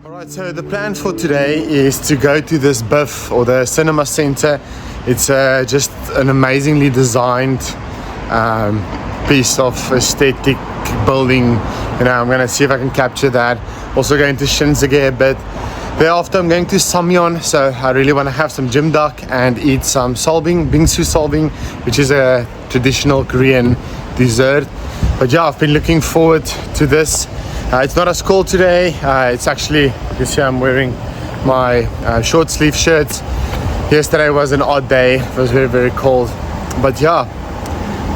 Alright, so the plan for today is to go to this BIFF or the cinema center. It's just an amazingly designed piece of aesthetic building. You know, I'm going to see if I can capture that. Also going to Shinsegae a bit. Thereafter I'm going to Seomyeon, so I really want to have some jjimdak and eat some solbing, bingsu solbing, which is a traditional Korean dessert. But yeah, I've been looking forward to this. It's not as cold today. It's actually, you see I'm wearing my short sleeve shirts. Yesterday was an odd day. It was very, very cold. But yeah,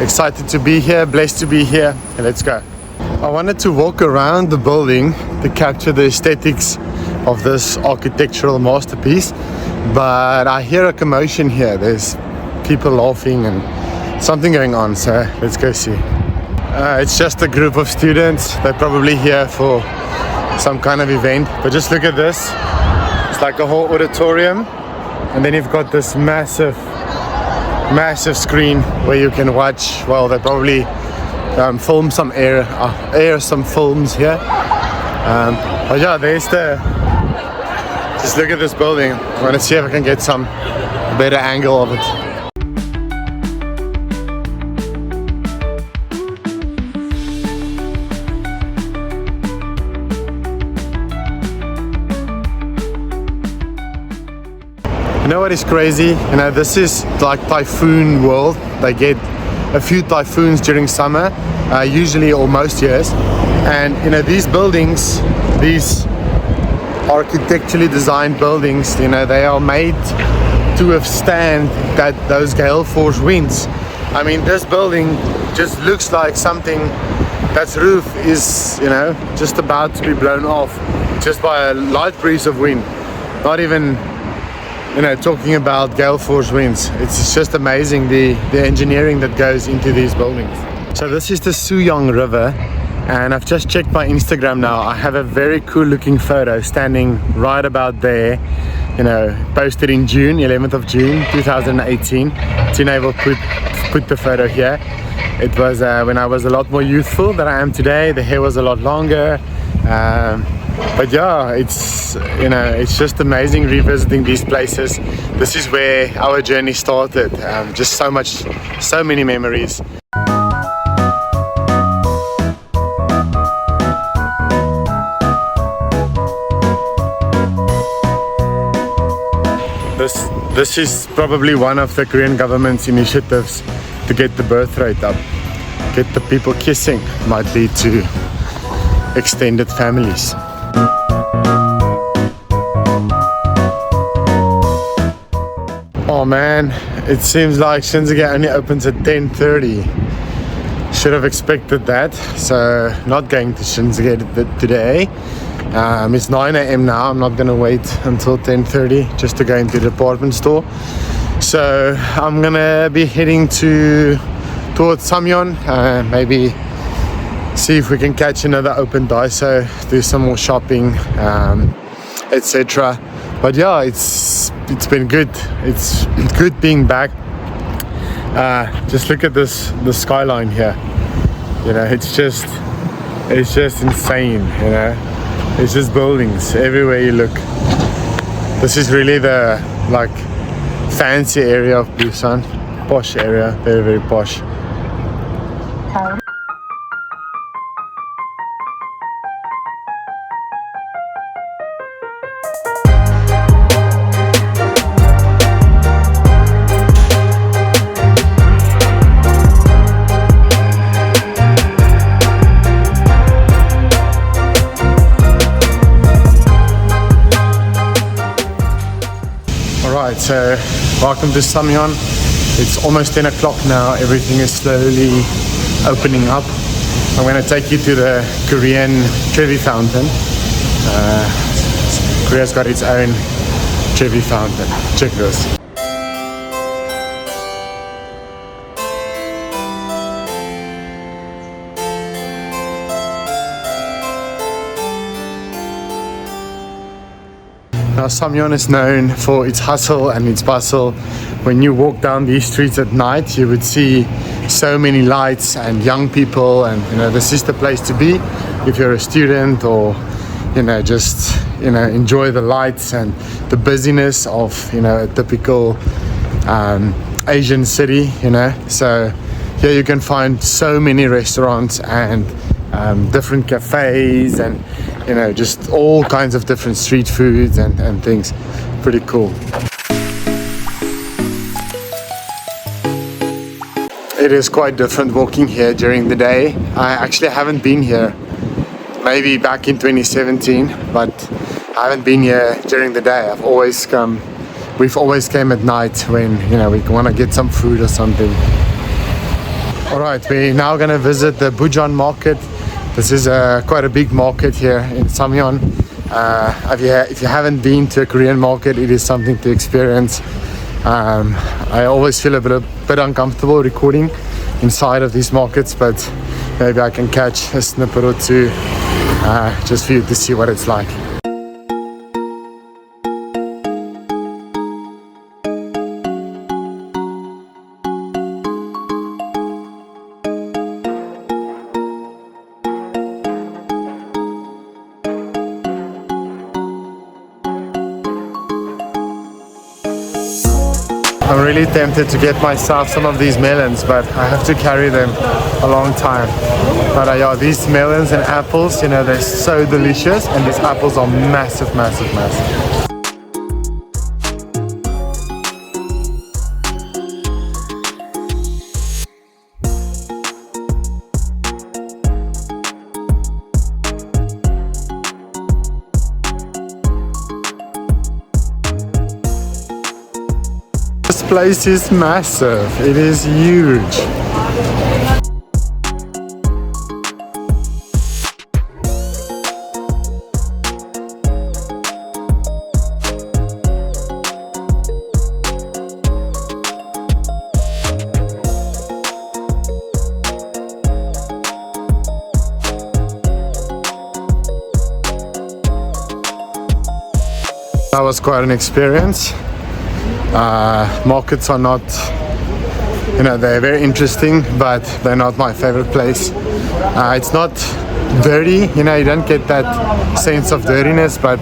excited to be here, blessed to be here. And let's go. I wanted to walk around the building to capture the aesthetics of this architectural masterpiece. But I hear a commotion here. There's people laughing and something going on. So let's go see. It's just a group of students. They're probably here for some kind of event. But just look at this. It's like a whole auditorium. And then you've got this massive screen where you can watch. Well, they probably film some air some films here. But yeah, there's just look at this building. I want to see if I can get some better angle of it. You know what is crazy? You know, this is like typhoon world. They get a few typhoons during summer, usually or most years. And you know, these buildings, these architecturally designed buildings, you know, they are made to withstand those gale force winds. I mean, this building just looks like something that's roof is, you know, just about to be blown off just by a light breeze of wind. Not even, you know, talking about gale force winds. It's just amazing the engineering that goes into these buildings. So this is the Seomyeon River, and I've just checked my Instagram now. I have a very cool looking photo standing right about there, you know, posted in June, 11th of June 2018. Tina will put the photo here. It was when I was a lot more youthful than I am today. The hair was a lot longer. But yeah, it's, you know, it's just amazing revisiting these places. This is where our journey started. Just so many memories. This is probably one of the Korean government's initiatives to get the birth rate up. Get the people kissing. Might lead to extended families. Oh man, it seems like Shinsegae only opens at 10:30. Should have expected that. So not going to Shinsegae today. It's 9 AM now. I'm not gonna wait until 10:30 just to go into the department store. So I'm gonna be heading towards Seomyeon. Maybe see if we can catch another open Daiso, do some more shopping, etc. But yeah, it's been good. It's good being back. Just look at the skyline here. You know, it's just insane. You know, it's just buildings everywhere you look. This is really the like fancy area of Busan, posh area, very, very posh. Alright, so welcome to Seomyeon. It's almost 10 o'clock now. Everything is slowly opening up. I'm going to take you to the Korean Trevi Fountain. Korea's got its own Trevi Fountain. Check this. Now, Seomyeon is known for its hustle and its bustle. When you walk down these streets at night, you would see so many lights and young people, and you know, this is the place to be if you're a student or just enjoy the lights and the busyness of a typical Asian city. So here you can find so many restaurants and different cafes and just all kinds of different street foods and things. Pretty cool. It is quite different walking here during the day. I actually haven't been here maybe back in 2017, but I haven't been here during the day. We've always came at night when we want to get some food or something. Alright, we're now going to visit the Bujeon Market. This is quite a big market here in Seomyeon. If you haven't been to a Korean market, it is something to experience. I always feel a bit uncomfortable recording inside of these markets, but maybe I can catch a snippet or two just for you to see what it's like. I'm really tempted to get myself some of these melons, but I have to carry them a long time. But yeah, these melons and apples, they're so delicious, and these apples are massive, massive, massive. This place is massive. It is huge. That was quite an experience. Markets are not, they're very interesting, but they're not my favorite place. It's not dirty, you don't get that sense of dirtiness, but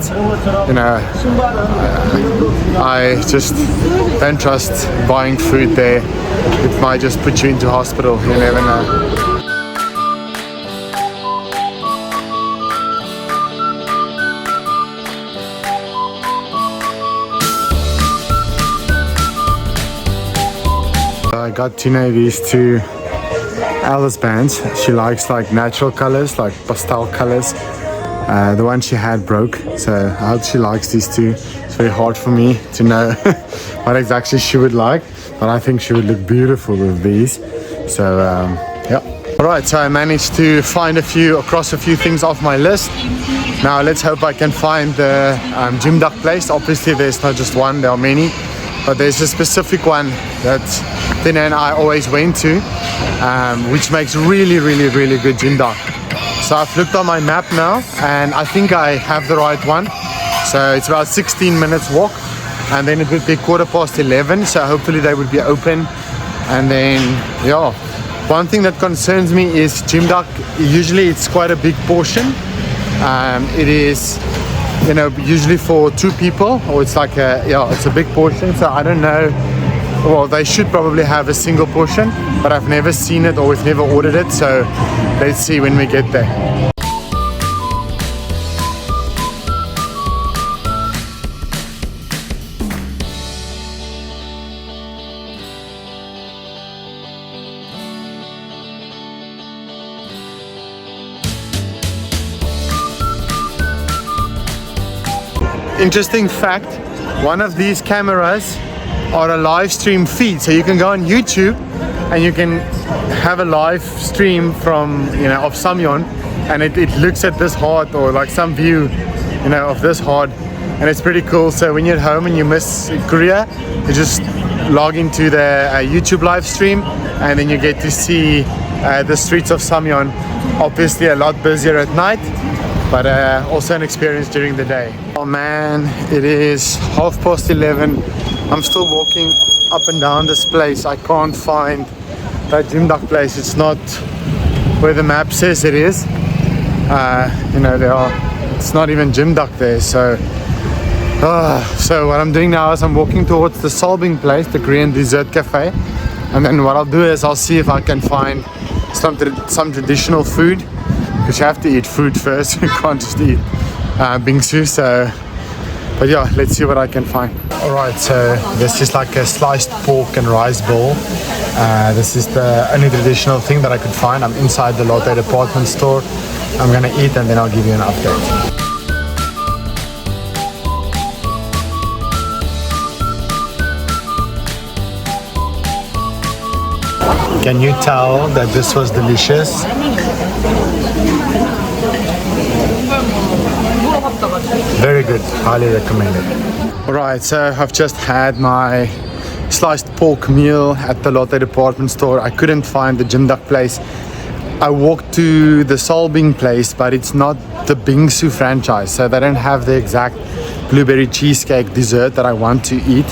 I just don't trust buying food there. It might just put you into hospital, you never know. I got Tina these two Alice bands. She likes like natural colors, like pastel colors. The one she had broke, so I hope she likes these two. It's very hard for me to know what exactly she would like, but I think she would look beautiful with these. So yeah. Alright, so I managed to find across a few things off my list. Now let's hope I can find the jimdak place. Obviously there's not just one, there are many. But there's a specific one that Tina and I always went to, which makes really, really, really good jimdak. So I've looked on my map now, and I think I have the right one. So it's about 16 minutes walk, and then it would be 11:15. So hopefully they would be open. And then, yeah, one thing that concerns me is jimdak. Usually it's quite a big portion. It is, usually for 2 people, or it's like it's a big portion. So I don't know. Well, they should probably have a single portion, but I've never seen it or we've never ordered it. So let's see when we get there. Interesting fact, one of these cameras are a live stream feed, so you can go on YouTube and you can have a live stream from of Seomyeon, and it looks at this hard, or like some view of this hard, and it's pretty cool. So when you're at home and you miss Korea, you just log into the YouTube live stream, and then you get to see the streets of Seomyeon. Obviously a lot busier at night, but also an experience during the day. Oh man, it is 11:30. I'm still walking up and down this place. I can't find that jimdak place. It's not where the map says it is. There are it's not even gym duck there. So what I'm doing now is I'm walking towards the Solbing place, the Korean dessert cafe, and then what I'll do is I'll see if I can find some traditional food, because you have to eat food first. You can't just eat bingsu. So, but yeah, let's see what I can find. Alright, so this is like a sliced pork and rice bowl. This is the only traditional thing that I could find. I'm inside the Lotte department store. I'm gonna eat and then I'll give you an update. Can you tell that this was delicious? Very good, highly recommended. Alright, so I've just had my sliced pork meal at the Lotte department store. I couldn't find the gym duck place. I walked to the Solbing place, but it's not the bingsu franchise, so they don't have the exact blueberry cheesecake dessert that I want to eat.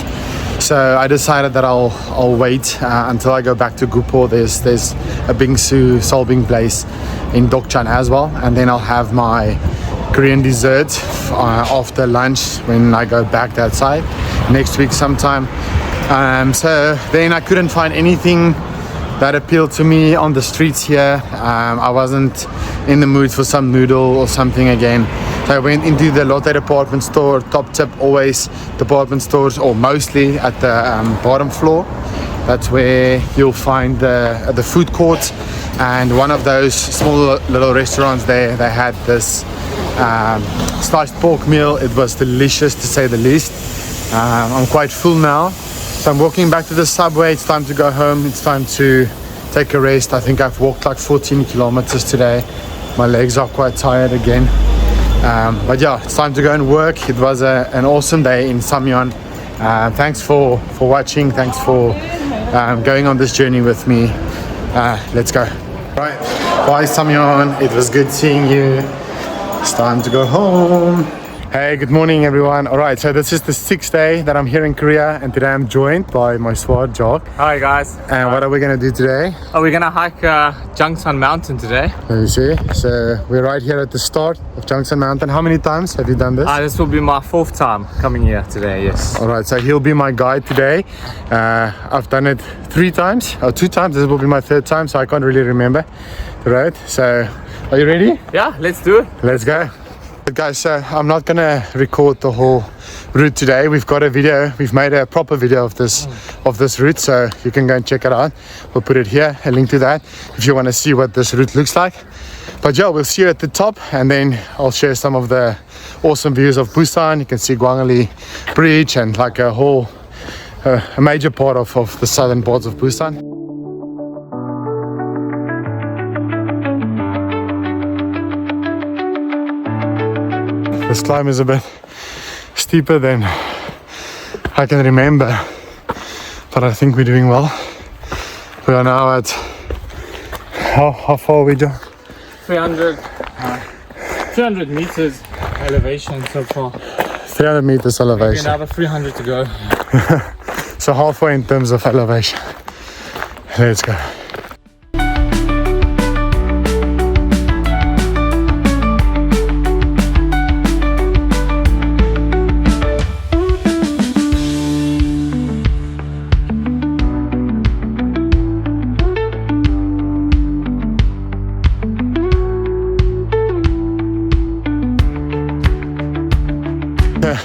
So I decided that I'll wait until I go back to Gupo. There's a bingsu Solbing place in Dokchan as well, and then I'll have my Korean dessert after lunch when I go back that side next week sometime. So then I couldn't find anything that appealed to me on the streets here. I wasn't in the mood for some noodle or something again. So I went into the Lotte department store. Top tip, always department stores, or mostly at the bottom floor. That's where you'll find the food courts. And one of those small little restaurants there, they had this sliced pork meal. It was delicious, to say the least. I'm quite full now, so I'm walking back to the subway. It's time to go home. It's time to take a rest. I think I've walked like 14 kilometers today. My legs are quite tired again. But yeah, it's time to go and work. It was an awesome day in Seomyeon. Thanks for watching. Thanks for going on this journey with me. Let's go. Right, bye Seomyeon. It was good seeing you. It's time to go home. Hey, good morning everyone. Alright, so this is the 6th day that I'm here in Korea, and today I'm joined by my sword Jok. Hi guys. And what are we gonna do today? We're gonna hike Jangsan mountain today. Let me see. So we're right here at the start of Jangsan mountain. How many times have you done this? This will be my 4th time coming here today, yes. Alright, so he'll be my guide today. I've done it 3 times, or 2 times. This will be my 3rd time, so I can't really remember the road. So, are you ready? Yeah, let's do it. Let's go. But guys, so I'm not gonna record the whole route today. We've got a video. We've made a proper video of this route, so you can go and check it out. We'll put it here, a link to that, if you want to see what this route looks like. But yeah, we'll see you at the top, and then I'll share some of the awesome views of Busan. You can see Gwangalli Bridge and like a whole a major part of the southern parts of Busan. This climb is a bit steeper than I can remember, but I think we're doing well. We are now at how far are we, John? 300 meters elevation so far. 300 meters elevation. Another 300 to go. So halfway in terms of elevation. Let's go.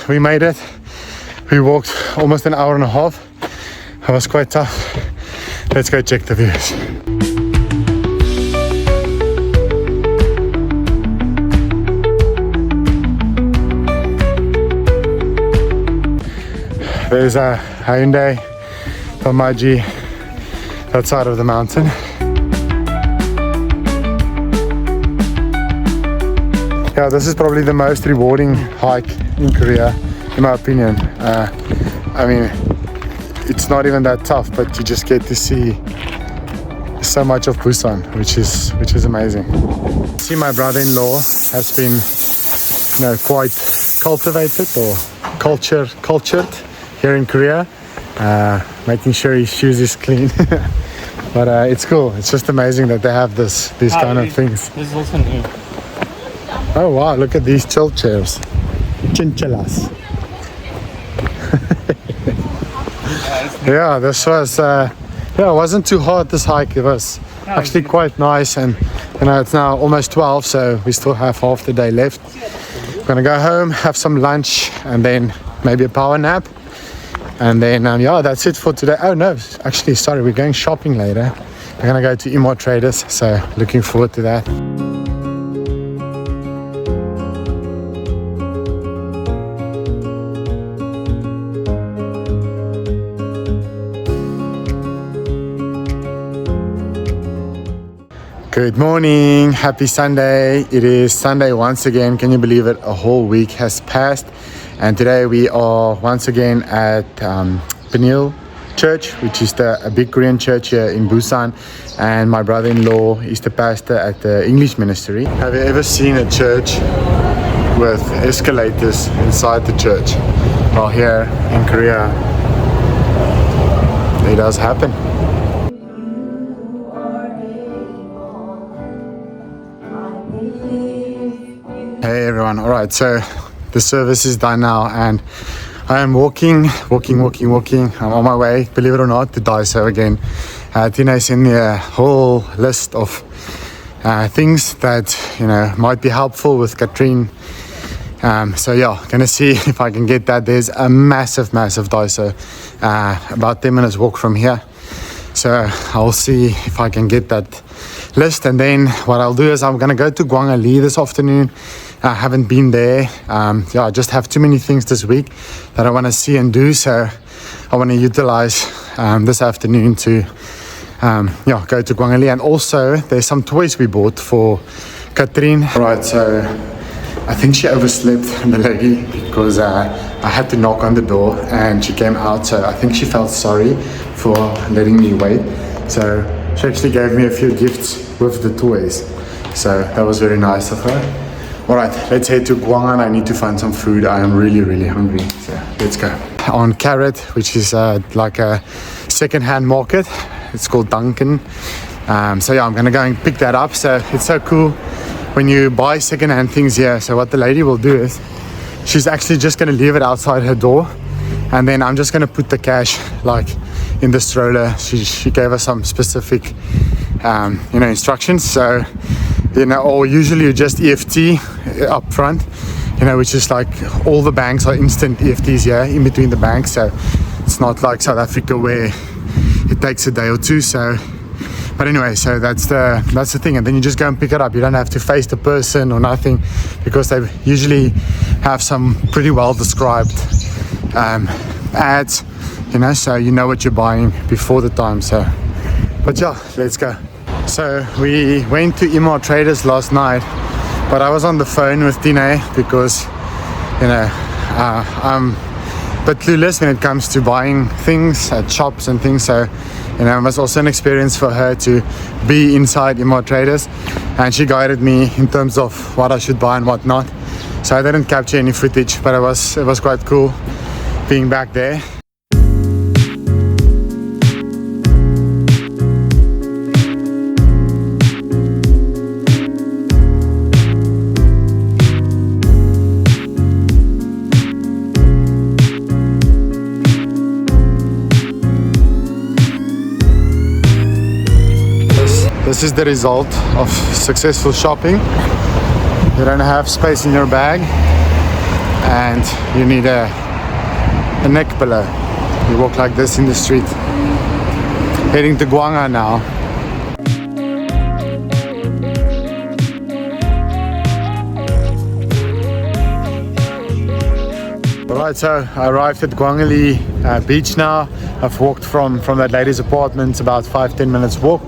We made it. We walked almost an hour and a half. It was quite tough. Let's go check the views. There's a Hyundai, Tamaji, that side of the mountain. Yeah, this is probably the most rewarding hike in Korea, in my opinion. I mean, it's not even that tough, but you just get to see so much of Busan, which is amazing. See, my brother-in-law has been, quite cultivated or cultured here in Korea, making sure his shoes is clean. But it's cool. It's just amazing that they have these kind of things. This is also new. Oh wow, look at these chill chairs. Chinchillas. Yeah, this was it wasn't too hard, this hike. It was actually quite nice, and you know, it's now almost 12, so we still have half the day left. I'm gonna go home, have some lunch, and then maybe a power nap, and then yeah, that's it for today. Oh no, actually sorry, we're going shopping later. We're gonna go to eMart Traders, so looking forward to that. Good morning, happy Sunday. It is Sunday once again. Can you believe it? A whole week has passed, and today we are once again at Peniel Church, which is a big Korean church here in Busan, and my brother-in-law is the pastor at the English ministry. Have you ever seen a church with escalators inside the church? Well, here in Korea it does happen. Hey everyone, alright, so the service is done now and I am walking. I'm on my way, believe it or not, to Daiso again. Tina sent me a whole list of things that, you know, might be helpful with Katrine. So yeah, gonna see if I can get that. There's a massive Daiso, about 10 minutes walk from here. So I'll see if I can get that list, and then what I'll do is I'm gonna go to Gwangalli this afternoon. I haven't been there. Yeah, I just have too many things this week that I want to see and do, so I want to utilize this afternoon to yeah, go to Gwangalli. And also there's some toys we bought for Katrine. Right, so I think she overslept, the lady, because I had to knock on the door and she came out, so I think she felt sorry for letting me wait. So she actually gave me a few gifts with the toys, so that was very nice of her. Alright, let's head to Gwangalli. I need to find some food. I am really hungry, so let's go. On Carrot, which is like a second-hand market. It's called Duncan. So yeah, I'm gonna go and pick that up. So it's so cool when you buy second-hand things here. So what the lady will do is she's actually just gonna leave it outside her door, and then I'm just gonna put the cash like in the stroller. She gave us some specific you know, instructions. So you know, or usually you just EFT up front, you know, which is like all the banks are instant EFTs here in between the banks. So it's not like South Africa where it takes a day or two. So but anyway, so that's the thing, and then you just go and pick it up. You don't have to face the person or nothing, because they usually have some pretty well described ads, you know, so you know what you're buying before the time. So but yeah, let's go. So we went to eMart Traders last night, but I was on the phone with Tina because, you know, I'm a bit clueless when it comes to buying things at shops and things. So, you know, it was also an experience for her to be inside eMart Traders, and she guided me in terms of what I should buy and what not. So I didn't capture any footage, but it was quite cool being back there. This is the result of successful shopping. You don't have space in your bag, and you need a neck pillow. You walk like this in the street. Heading to Gwangalli now. Alright, so I arrived at Gwangalli beach now. I've walked from that lady's apartment, about 5-10 minutes walk.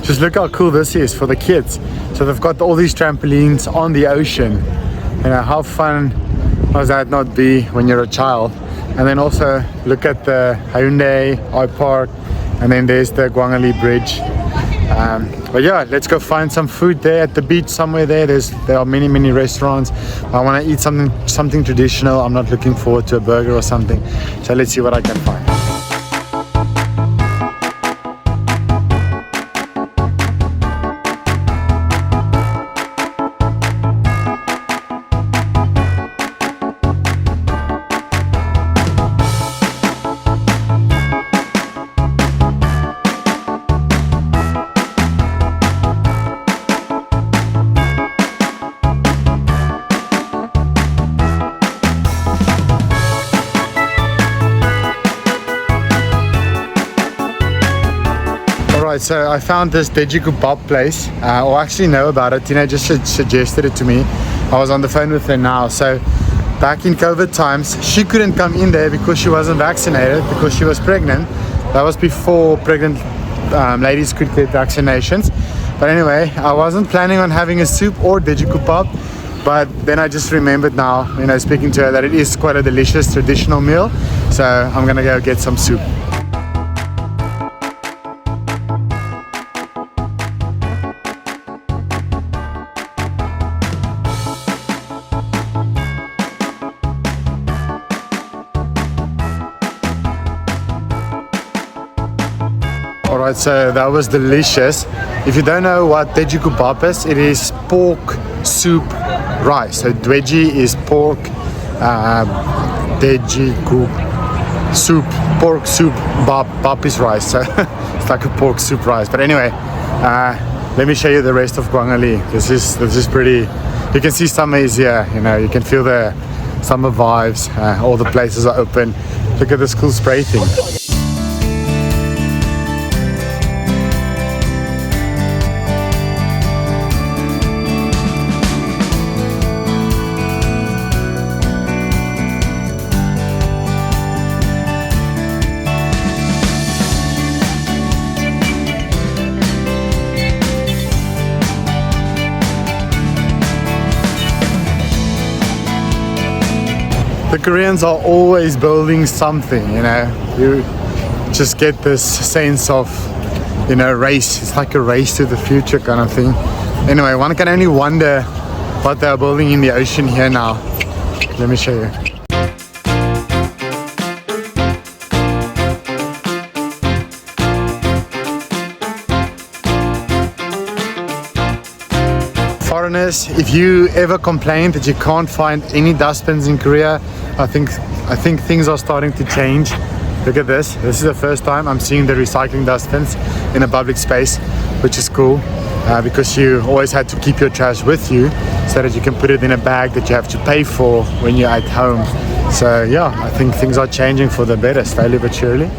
Just look how cool this is for the kids. So they've got all these trampolines on the ocean. You know, how fun must that not be when you're a child? And then also look at the Hyundai iPark, and then there's the Gwangalli bridge. But yeah, let's go find some food there at the beach somewhere there. There are many restaurants. I want to eat something traditional. I'm not looking forward to a burger or something. So let's see what I can find. Alright, so I found this Dejikubab place, or actually know about it. Tina just suggested it to me. I was on the phone with her now. So back in COVID times, she couldn't come in there because she wasn't vaccinated, because she was pregnant. That was before pregnant ladies could get vaccinations. But anyway, I wasn't planning on having a soup or Dejikubab, but then I just remembered now, you know, speaking to her, that it is quite a delicious traditional meal. So I'm gonna go get some soup. Alright, so that was delicious. If you don't know what Dejikubab is, it is pork soup rice. So dweji is pork, Dejikub soup, pork soup, bab is rice. So it's like a pork soup rice. But anyway, let me show you the rest of Gwangalli. This is pretty. You can see summer is here. You know, you can feel the summer vibes. All the places are open. Look at this cool spray thing. The Koreans are always building something, you know. You just get this sense of, you know, race. It's like a race to the future kind of thing. Anyway, one can only wonder what they're building in the ocean here now. Let me show you. Foreigners, if you ever complain that you can't find any dustbins in Korea, I think things are starting to change. Look at this. This is the first time I'm seeing the recycling dustbins in a public space, which is cool, because you always had to keep your trash with you so that you can put it in a bag that you have to pay for when you're at home. So yeah, I think things are changing for the better, slowly but surely.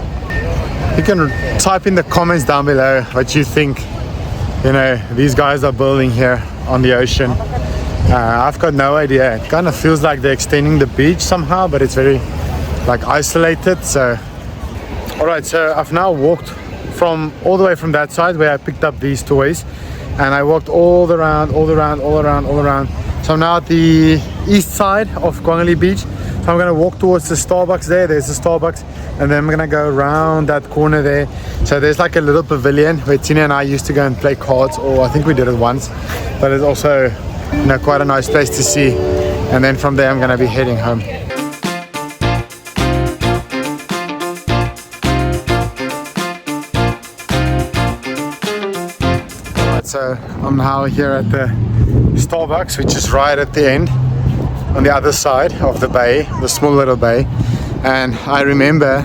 You can type in the comments down below what you think, you know, these guys are building here on the ocean. I've got no idea. It kind of feels like they're extending the beach somehow, but it's very like isolated. So alright, so I've now walked from all the way from that side where I picked up these toys, and I walked all around. So I'm now at the east side of Gwangalli beach. So I'm gonna walk towards the Starbucks there. There's a Starbucks, and then I'm gonna go around that corner there. So there's like a little pavilion where Tina and I used to go and play cards, or I think we did it once. But it's also, you know, quite a nice place to see. And then from there I'm gonna be heading home. Alright, so I'm now here at the Starbucks, which is right at the end on the other side of the bay, the small little bay. And I remember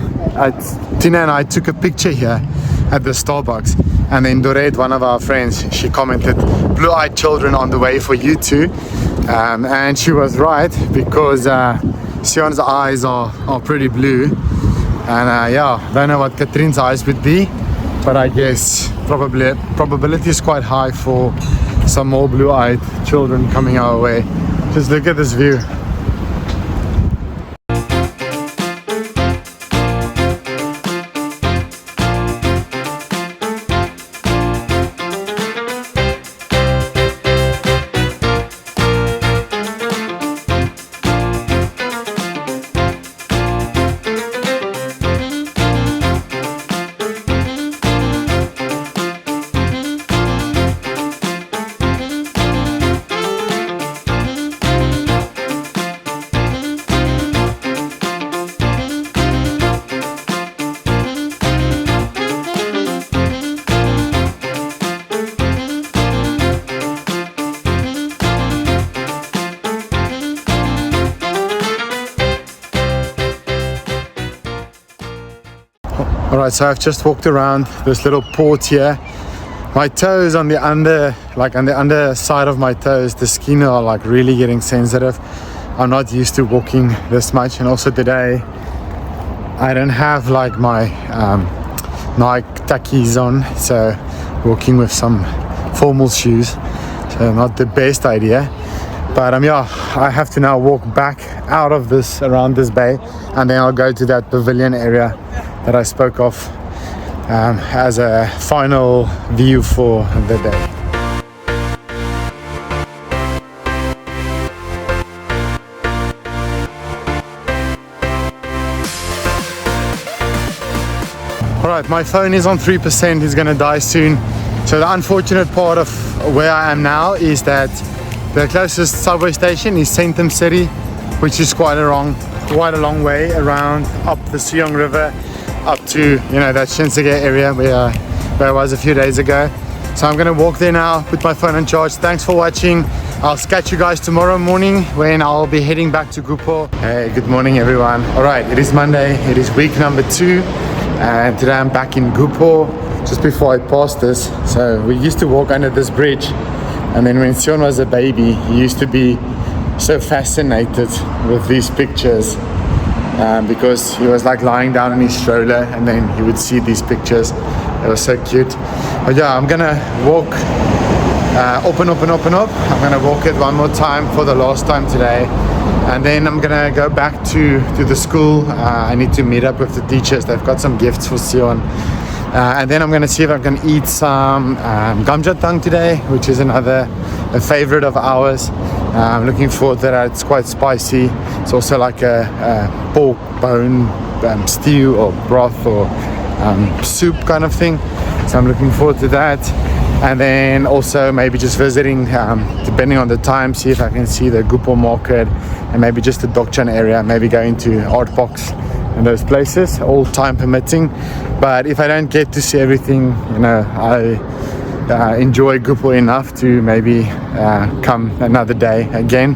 Tina and I took a picture here at the Starbucks, and then Dorette, one of our friends, she commented, "Blue-eyed children on the way for you too." And she was right, because Seon's eyes are pretty blue. And yeah, don't know what Katrine's eyes would be, but I guess probability is quite high for some more blue-eyed children coming our way. Just look at this view. Alright, so I've just walked around this little port here. My toes on the underside of my toes, the skin are like really getting sensitive. I'm not used to walking this much, and also today I don't have like my Nike Takis on, so walking with some formal shoes, so not the best idea. But yeah, I have to now walk back out of this, around this bay, and then I'll go to that pavilion area that I spoke of as a final view for the day. Alright, my phone is on 3%, it's gonna die soon. So the unfortunate part of where I am now is that the closest subway station is Centum City, which is quite a long way around, up the Seomyeon River, up to, you know, that Shinsegae area where I was a few days ago. So I'm gonna walk there now, put my phone on charge. Thanks for watching. I'll catch you guys tomorrow morning when I'll be heading back to Gupo. Hey, good morning everyone. Alright, it is Monday, it is week number 2, and today I'm back in Gupo just before I passed this. So we used to walk under this bridge, and then when Seon was a baby, he used to be so fascinated with these pictures because he was like lying down in his stroller and then he would see these pictures. It was so cute. But yeah, I'm gonna walk open up. I'm gonna walk it one more time for the last time today, and then I'm gonna go back to the school. I need to meet up with the teachers. They've got some gifts for Seon. And then I'm gonna see if I can eat some gamjatang today, which is a favorite of ours. I'm looking forward to that. It's quite spicy. It's also like a pork bone stew or broth or soup kind of thing. So I'm looking forward to that. And then also maybe just visiting, depending on the time, see if I can see the Bujeon Market and maybe just the Dokchan area, maybe going to art box and those places, all time permitting. But if I don't get to see everything, you know, I enjoy Gupo enough to maybe come another day again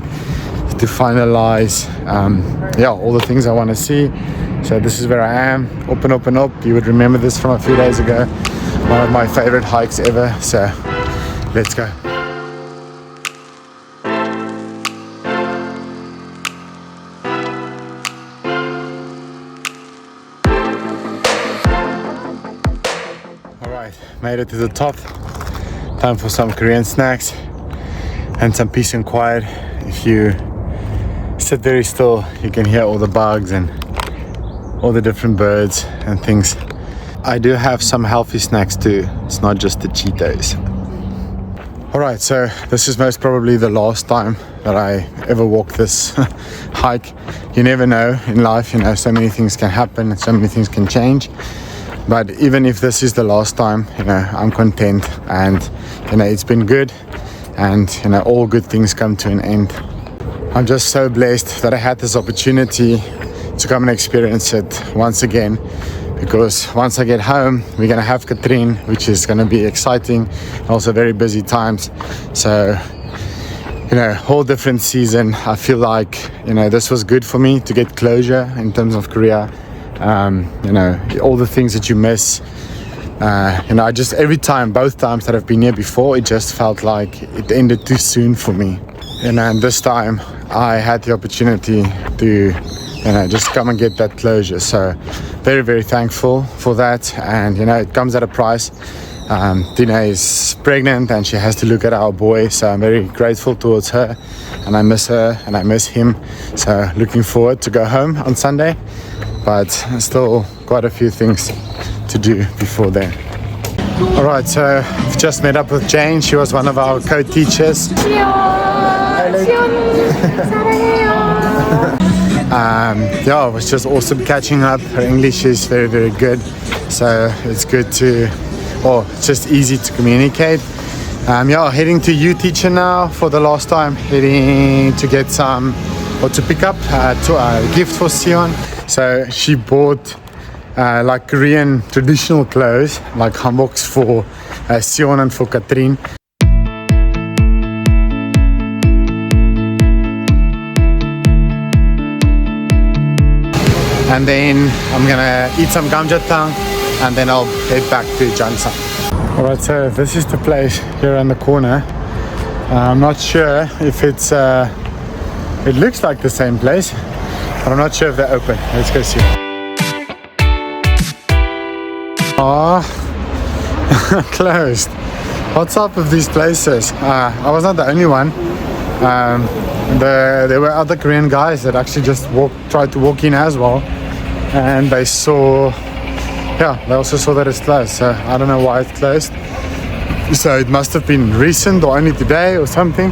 to finalize all the things I want to see. So this is where I am, open up. You would remember this from a few days ago, one of my favorite hikes ever. So let's go. Made it to the top. Time for some Korean snacks and some peace and quiet. If you sit very still, you can hear all the bugs and all the different birds and things. I do have some healthy snacks too. It's not just the Cheetos. Alright, so this is most probably the last time that I ever walk this hike. You never know in life, you know, so many things can happen, so many things can change. But even if this is the last time, you know, I'm content, and you know, it's been good, and you know, all good things come to an end. I'm just so blessed that I had this opportunity to come and experience it once again, because once I get home, we're gonna have Catherine, which is gonna be exciting, also very busy times. So, you know, whole different season. I feel like, you know, this was good for me to get closure in terms of Korea. You know, all the things that you miss, you know, I just, every time, both times that I've been here before, it just felt like it ended too soon for me. And this time I had the opportunity to, you know, just come and get that closure. So very, very thankful for that. And you know, it comes at a price. Tina is pregnant and she has to look at our boy, so I'm very grateful towards her, and I miss her and I miss him. So looking forward to go home on Sunday, but still quite a few things to do before then. Alright, so I've just met up with Jane. She was one of our co-teachers. Yeah, it was just awesome catching up. Her English is very, very good, so it's good to, or it's just easy to communicate. Yeah, heading to U-Teacher now for the last time, heading to get some, or to pick up a gift for Seon. So she bought like Korean traditional clothes, like hanboks for Seon and for Katrin. And then I'm gonna eat some gamjatang, and then I'll head back to Jangsan. Alright, so this is the place here on the corner. I'm not sure if it's, it looks like the same place, but I'm not sure if they're open. Let's go see. Oh, closed. What's up with these places? I was not the only one. There were other Korean guys that actually just tried to walk in as well, and they also saw that it's closed. So I don't know why it's closed. So it must have been recent or only today or something.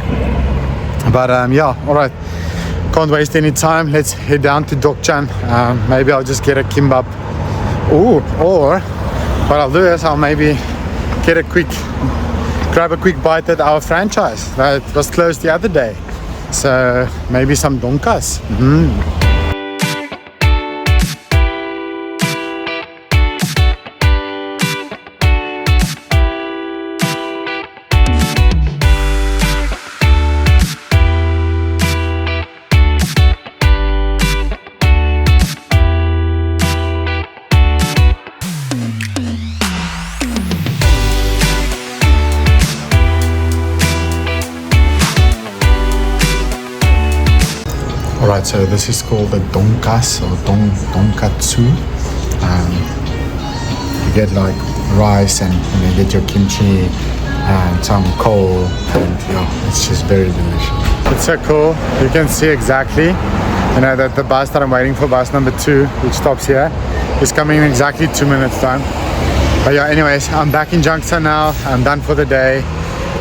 But yeah, all right. Can't waste any time. Let's head down to Dokchan. Maybe I'll just get a kimbap. Ooh, or what I'll do is I'll maybe grab a quick bite at our franchise that was closed the other day. So maybe some donkas. Alright, so this is called the donkas or donkatsu. You get like rice and you get your kimchi and some coal, and yeah, it's just very delicious. It's so cool. You can see exactly, you know, that the bus that I'm waiting for, bus number 2, which stops here, is coming in exactly 2 minutes time. But yeah, anyways, I'm back in Jangsan now. I'm done for the day.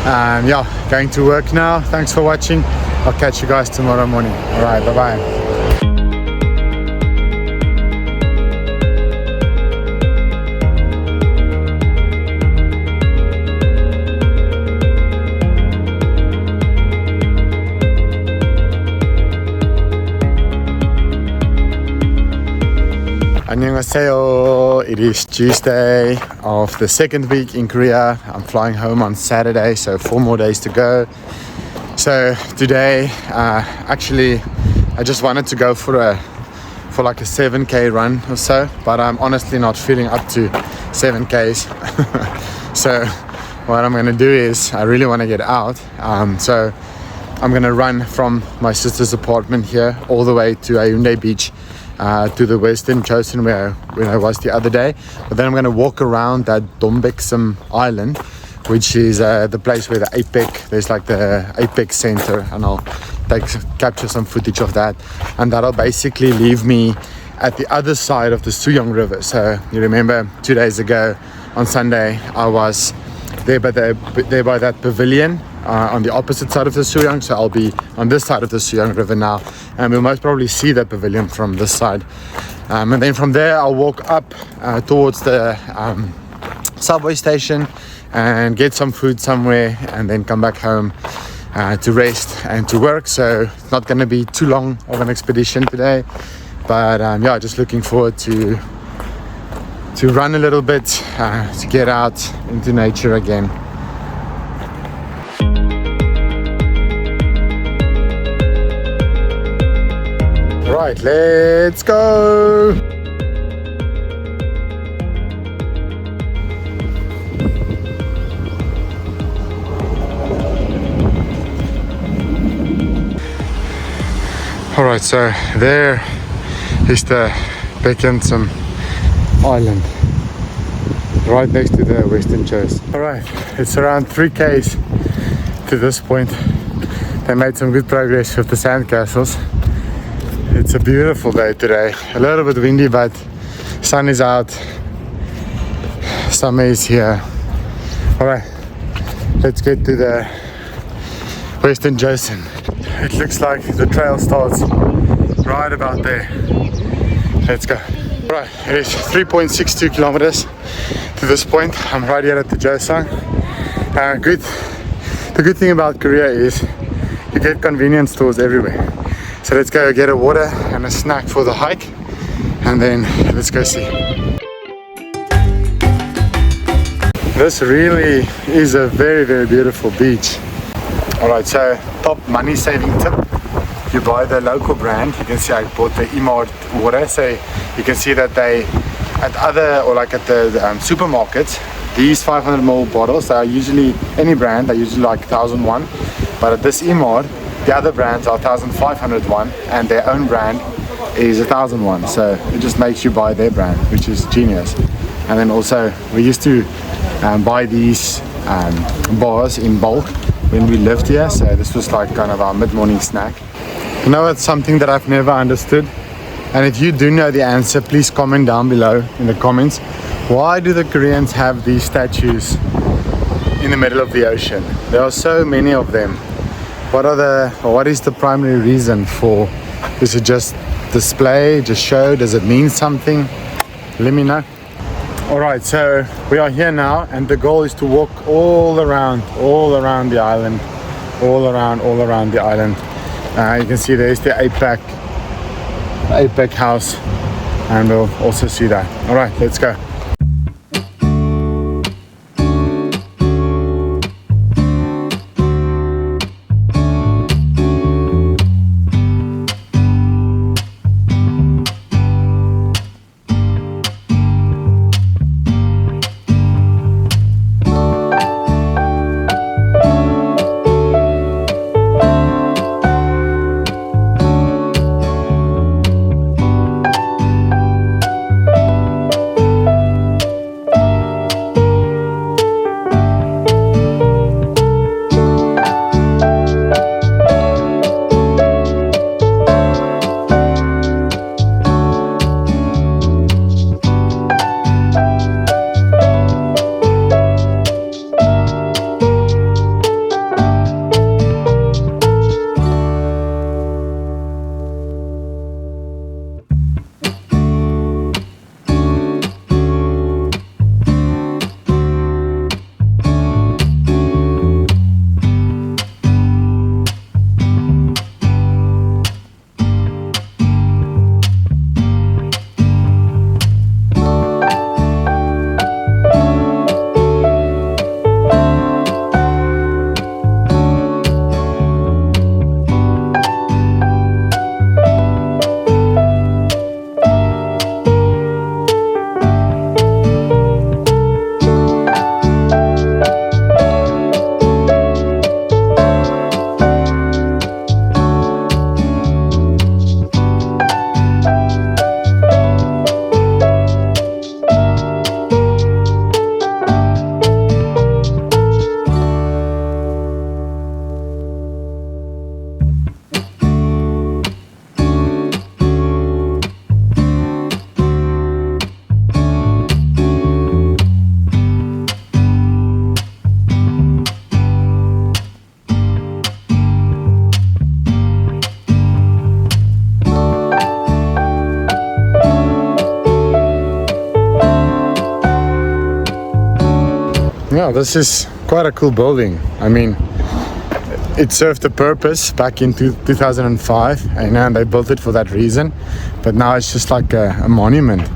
Yeah, going to work now. Thanks for watching. I'll catch you guys tomorrow morning. Alright, bye-bye. Annyeonghaseyo. It is Tuesday of the second week in Korea. I'm flying home on Saturday, so 4 more days to go. So today, actually, I just wanted to go for like a 7k run or so, but I'm honestly not feeling up to 7ks. So what I'm gonna do is I really want to get out. So I'm gonna run from my sister's apartment here all the way to Haeundae Beach, to the western Joseon where I was the other day. But then I'm gonna walk around that Dongbaekseom Island, which is the place where the APEC, there's like the APEC center, and I'll capture some footage of that, and that'll basically leave me at the other side of the Seomyeon River. So you remember 2 days ago on Sunday I was there by that pavilion on the opposite side of the Seomyeon, so I'll be on this side of the Seomyeon River now, and we'll most probably see that pavilion from this side, and then from there I'll walk up towards the subway station and get some food somewhere, and then come back home to rest and to work. So it's not going to be too long of an expedition today, but yeah, just looking forward to run a little bit, to get out into nature again. Right, let's go. Alright, so there is the Bujeon Island, right next to the western coast. Alright, it's around 3 k's to this point. They made some good progress with the sandcastles. It's a beautiful day today, a little bit windy, but sun is out, summer is here. Alright, let's get to the western Joseon. It looks like the trail starts right about there. Let's go. Right, it is 3.62 kilometers to this point. I'm right here at the Joseon. The good thing about Korea is you get convenience stores everywhere. So let's go get a water and a snack for the hike, and then let's go see. This really is a very, very beautiful beach. Alright, so top money saving tip, you buy the local brand. You can see I bought the Emart water, so you can see that they at other, or like at the supermarkets, these 500ml bottles are usually, any brand, they're usually like 1001, but at this Emart the other brands are 1501 and their own brand is 1001, so it just makes you buy their brand, which is genius. And then also we used to buy these bars in bulk when we lived here, so this was like kind of our mid-morning snack. You know, it's something that I've never understood, and if you do know the answer, please comment down below in the comments. Why do the Koreans have these statues in the middle of the ocean? There are so many of them. What is the primary reason for? Is it just display, just show? Does it mean something? Let me know. Alright, so we are here now, and the goal is to walk all around the island, all around the island. You can see there's the APEC house, and we'll also see that. Alright, let's go. Yeah, this is quite a cool building. I mean, it served a purpose back in 2005, and they built it for that reason. But now it's just like a monument.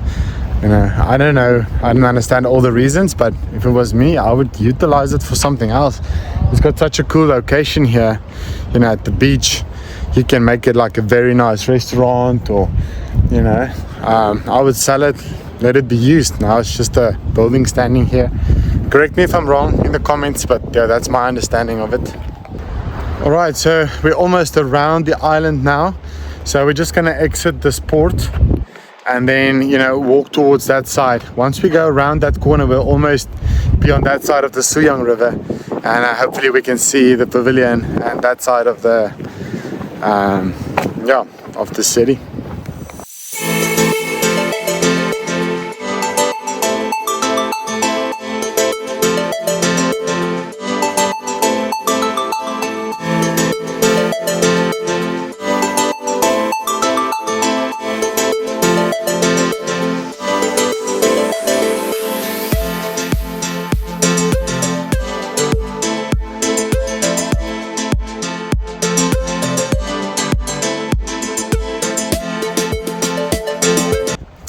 You know, I don't know, I don't understand all the reasons, but if it was me, I would utilize it for something else. It's got such a cool location here, you know, at the beach. You can make it like a very nice restaurant, or, you know, I would sell it, let it be used. Now it's just a building standing here. Correct me if I'm wrong in the comments, but yeah, that's my understanding of it. Alright, so we're almost around the island now. So we're just gonna exit this port and then, you know, walk towards that side. Once we go around that corner, we'll almost be on that side of the Seomyeon River, and hopefully we can see the pavilion and that side of the of the city.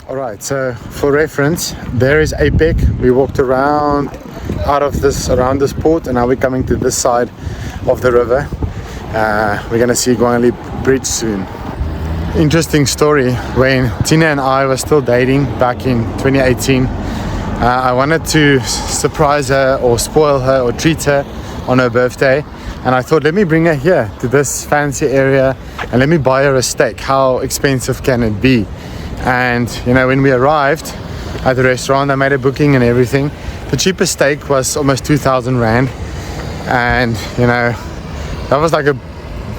Alright, so for reference, there is APEC. We walked around around this port, and now we're coming to this side of the river. We're gonna see Gwangalli bridge soon. Interesting story, when Tina and I were still dating back in 2018, I wanted to surprise her or spoil her or treat her on her birthday, and I thought, let me bring her here to this fancy area and let me buy her a steak. How expensive can it be? And you know, when we arrived, at the restaurant. I made a booking and everything. The cheapest steak was almost 2,000 rand, and you know, that was like a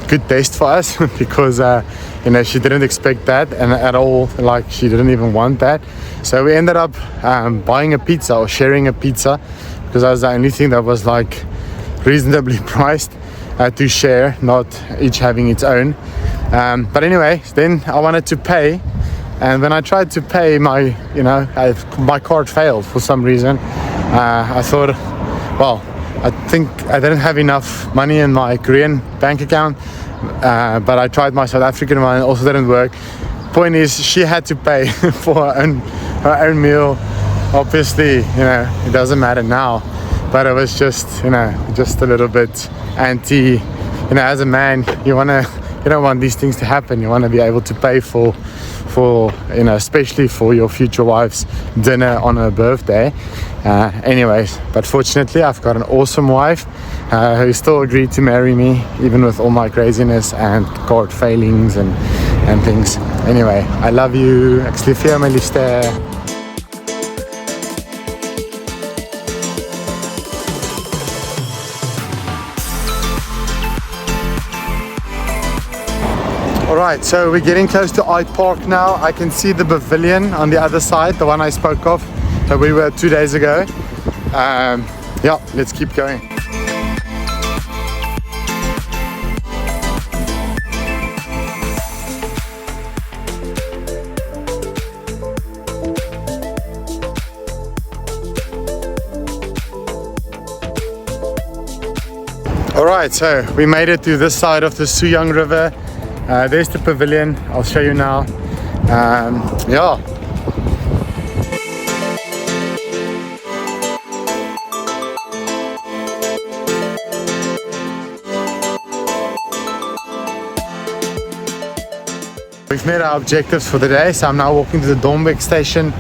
good test for us because you know, she didn't expect that and at all, like she didn't even want that. So we ended up buying a pizza or sharing a pizza because that was the only thing that was like reasonably priced to share, not each having its own. But anyway, then I wanted to pay, and when I tried to pay, my my card failed for some reason. I thought, well, I think I didn't have enough money in my Korean bank account, but I tried my South African one, it also didn't work. Point is, she had to pay for her own meal. Obviously, you know, it doesn't matter now, but it was just, you know, just a little bit anti. You know, as a man, you don't want these things to happen. You want to be able to pay for you know, especially for your future wife's dinner on her birthday. Anyways, but fortunately I've got an awesome wife who still agreed to marry me even with all my craziness and card failings and things. Anyway, I love you. Ek sê vir jou my liefste. Alright, so we're getting close to iPark now. I can see the pavilion on the other side, the one I spoke of that we were 2 days ago. Yeah, let's keep going. Alright, so we made it to this side of the Seomyeon River. There's the pavilion, I'll show you now. Yeah. We've met our objectives for the day, so I'm now walking to the Dongbaekseom station.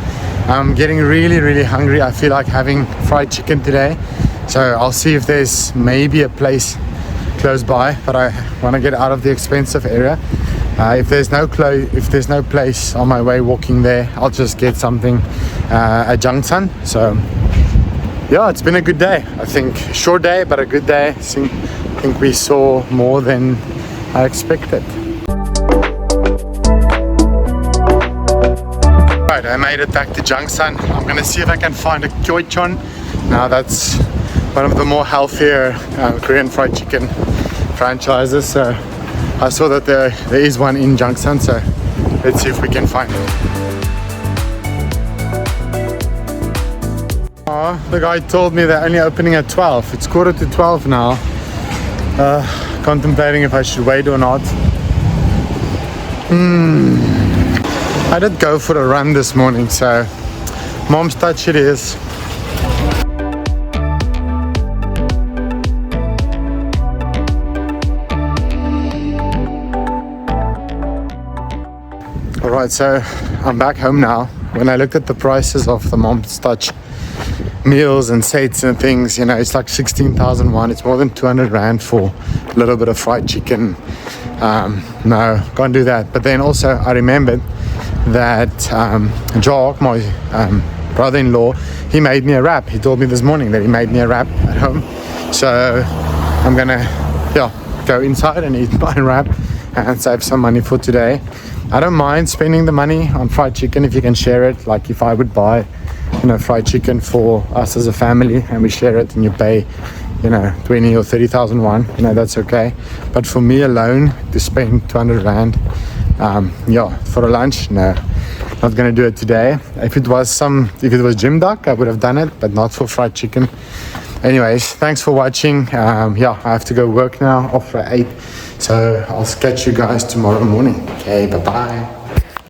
I'm getting really hungry. I feel like having fried chicken today, so I'll see if there's maybe a place close by, but I want to get out of the expensive area. If there's no place on my way walking there, I'll just get something at Jangsan. So yeah, it's been a good day. I think short day, but a good day. I think we saw more than I expected. Right, I made it back to Jangsan. I'm gonna see if I can find a kyoichon. Now that's one of the more healthier Korean fried chicken franchises. So I saw that there is one in Jangsan, so let's see if we can find it. Oh, the guy told me they're only opening at 12. It's 11:45 now. Contemplating if I should wait or not. I did go for a run this morning, so mom's touch it is. Alright, so I'm back home now. When I looked at the prices of the mom's touch meals and sets and things, you know, it's like 16,000 won. It's more than 200 rand for a little bit of fried chicken. No, can't do that. But then also I remembered that Jock, my brother-in-law, he made me a wrap. He told me this morning that he made me a wrap at home. So I'm gonna go inside and eat my wrap and save some money for today. I don't mind spending the money on fried chicken if you can share it. Like if I would buy, you know, fried chicken for us as a family and we share it and you pay, you know, 20 or 30,000 won, you know, that's okay. But for me alone to spend 200 rand, for a lunch, no, not gonna do it today. If it was gym duck, I would have done it, but not for fried chicken. Anyways, thanks for watching. I have to go work now after 8, so I'll catch you guys tomorrow morning. Okay, bye bye.